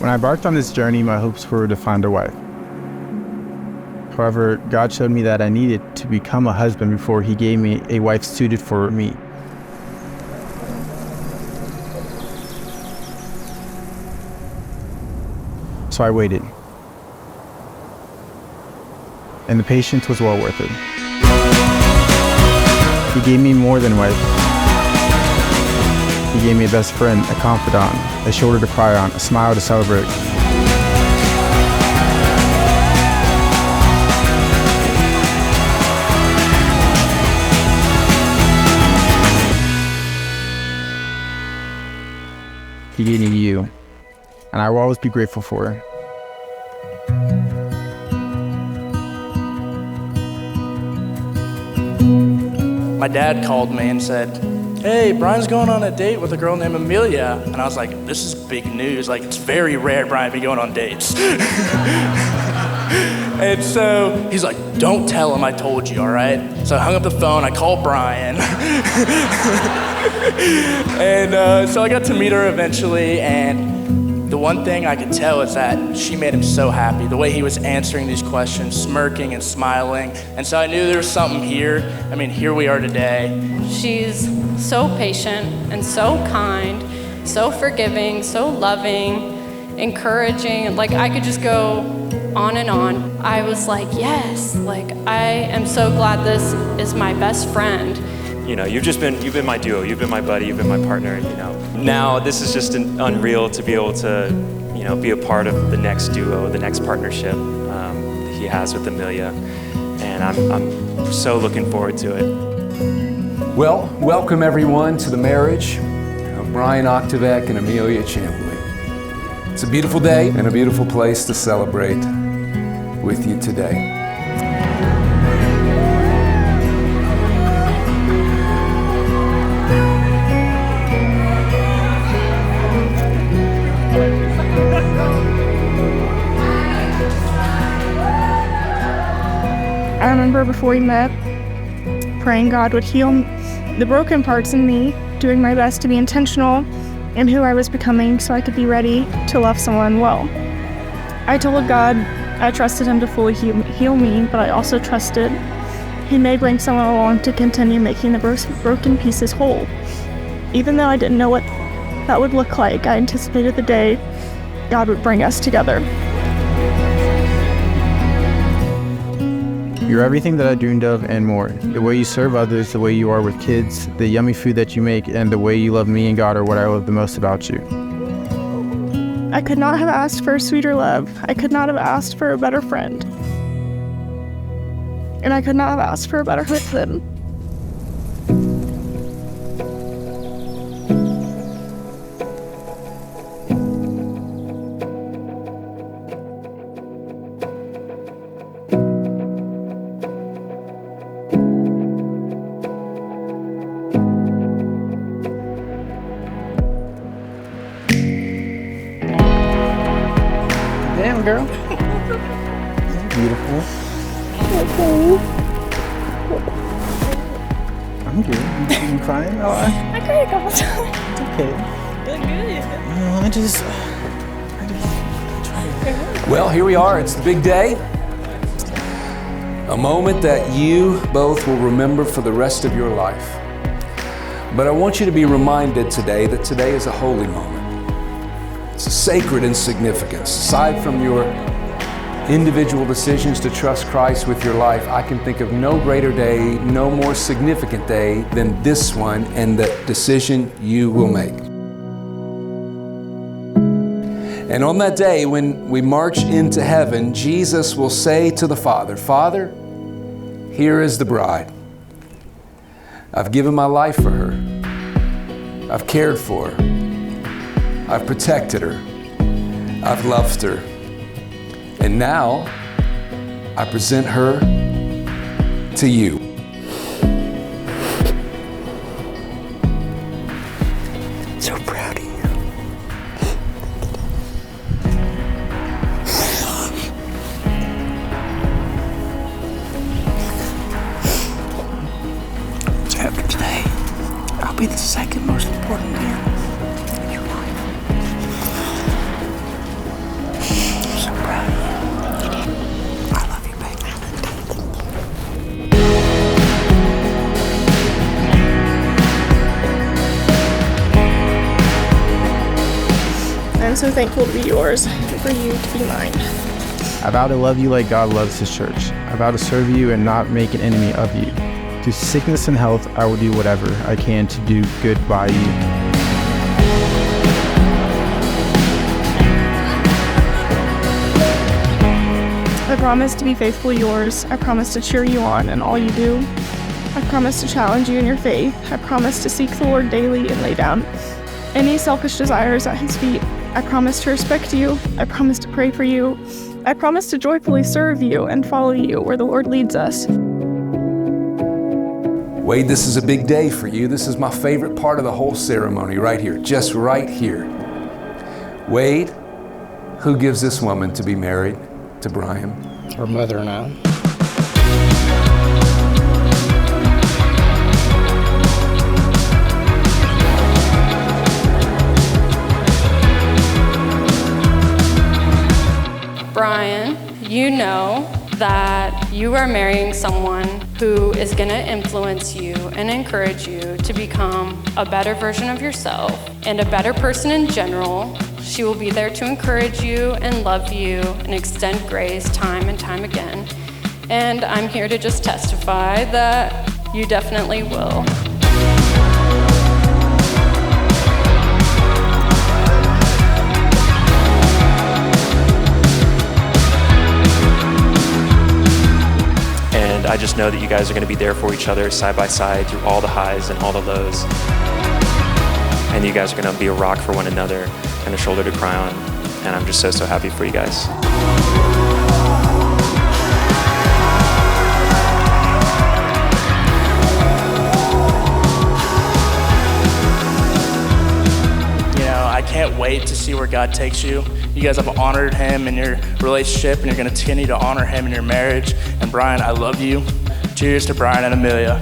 When I embarked on this journey, my hopes were to find a wife. However, God showed me that I needed to become a husband before He gave me a wife suited for me. So I waited. And the patience was well worth it. He gave me more than a wife. He gave me a best friend, a confidant, a shoulder to cry on, a smile to celebrate. He gave me you, and I will always be grateful for it. My dad called me and said, "Hey, Brian's going on a date with a girl named Amelia." And I was like, this is big news. Like, it's very rare Brian be going on dates. And so he's like, "Don't tell him I told you, all right?" So I hung up the phone, I called Brian. And so I got to meet her eventually, and the one thing I could tell is that she made him so happy. The way he was answering these questions, smirking and smiling. And so I knew there was something here. I mean, here we are today. She's so patient and so kind, so forgiving, so loving, encouraging. Like, I could just go on and on. I was like, yes, like, I am so glad this is my best friend. You know, you've been my duo, you've been my buddy, you've been my partner, you know. Now this is just unreal to be able to, you know, be a part of the next duo, the next partnership that he has with Amelia. And I'm so looking forward to it. Well, welcome everyone to the marriage of Brian Octavek and Amelia Chamberlain. It's a beautiful day and a beautiful place to celebrate with you today. I remember before we met, praying God would heal the broken parts in me, doing my best to be intentional in who I was becoming so I could be ready to love someone well. I told God I trusted Him to fully heal me, but I also trusted He may bring someone along to continue making the broken pieces whole. Even though I didn't know what that would look like, I anticipated the day God would bring us together. You're everything that I dreamed of and more. The way you serve others, the way you are with kids, the yummy food that you make, and the way you love me and God are what I love the most about you. I could not have asked for a sweeter love. I could not have asked for a better friend. And I could not have asked for a better husband. Damn, girl. Beautiful. I'm good. You crying? Oh, I cried a couple times. it's okay. Doing good. No, I just Well, here we are. It's the big day. A moment that you both will remember for the rest of your life. But I want you to be reminded today that today is a holy moment. It's sacred in significance. Aside from your individual decisions to trust Christ with your life, I can think of no greater day, no more significant day than this one and the decision you will make. And on that day, when we march into heaven, Jesus will say to the Father, "Father, here is the bride. I've given my life for her. I've cared for her. I've protected her. I've loved her. And now I present her to you." So proud of you. So after today, I'll be the second most important man in your life. I'm so thankful to be yours and for you to be mine. I vow to love you like God loves his church. I vow to serve you and not make an enemy of you. Through sickness and health, I will do whatever I can to do good by you. I promise to be faithfully yours. I promise to cheer you on in all you do. I promise to challenge you in your faith. I promise to seek the Lord daily and lay down any selfish desires at his feet. I promise to respect you. I promise to pray for you. I promise to joyfully serve you and follow you where the Lord leads us. Wade, this is a big day for you. This is my favorite part of the whole ceremony right here, just right here. Wade, who gives this woman to be married to Brian? Her mother and I. Brian, you know that you are marrying someone who is going to influence you and encourage you to become a better version of yourself and a better person in general. She will be there to encourage you and love you and extend grace time and time again. And I'm here to just testify that you definitely will. And I just know that you guys are going to be there for each other side by side through all the highs and all the lows. And you guys are going to be a rock for one another and a shoulder to cry on. And I'm just so happy for you guys. I can't wait to see where God takes you. You guys have honored him in your relationship, and you're going to continue to honor him in your marriage. And Brian, I love you. Cheers to Brian and Amelia.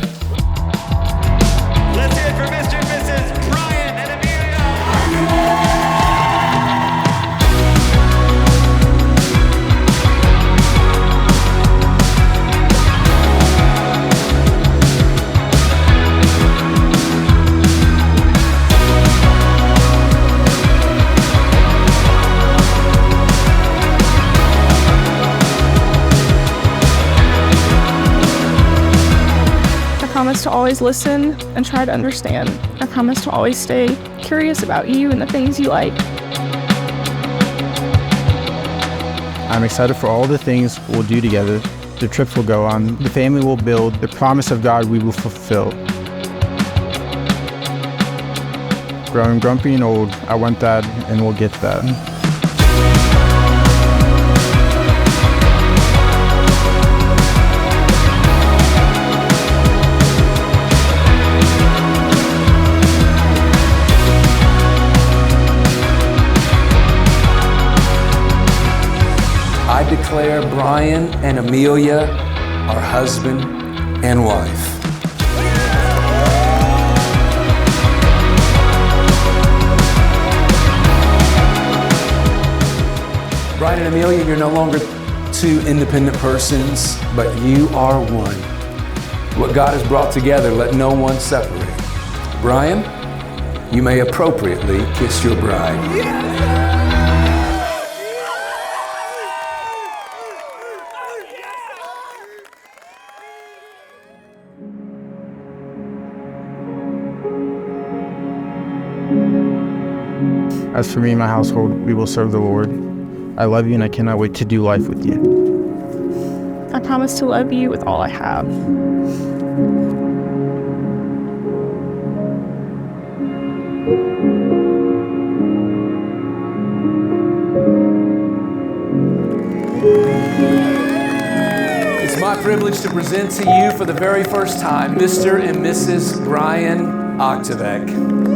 Let's hear it for Mr. and Mrs. Brian and Amelia. I promise to always listen and try to understand. I promise to always stay curious about you and the things you like. I'm excited for all the things we'll do together. The trips we'll go on, the family we'll build, the promise of God we will fulfill. Growing grumpy and old, I want that and we'll get that. I declare Brian and Amelia our husband and wife. Brian and Amelia, you're no longer two independent persons, but you are one. What God has brought together, let no one separate. Brian, you may appropriately kiss your bride. As for me and my household, we will serve the Lord. I love you and I cannot wait to do life with you. I promise to love you with all I have. It's my privilege to present to you for the very first time Mr. and Mrs. Brian Octavek.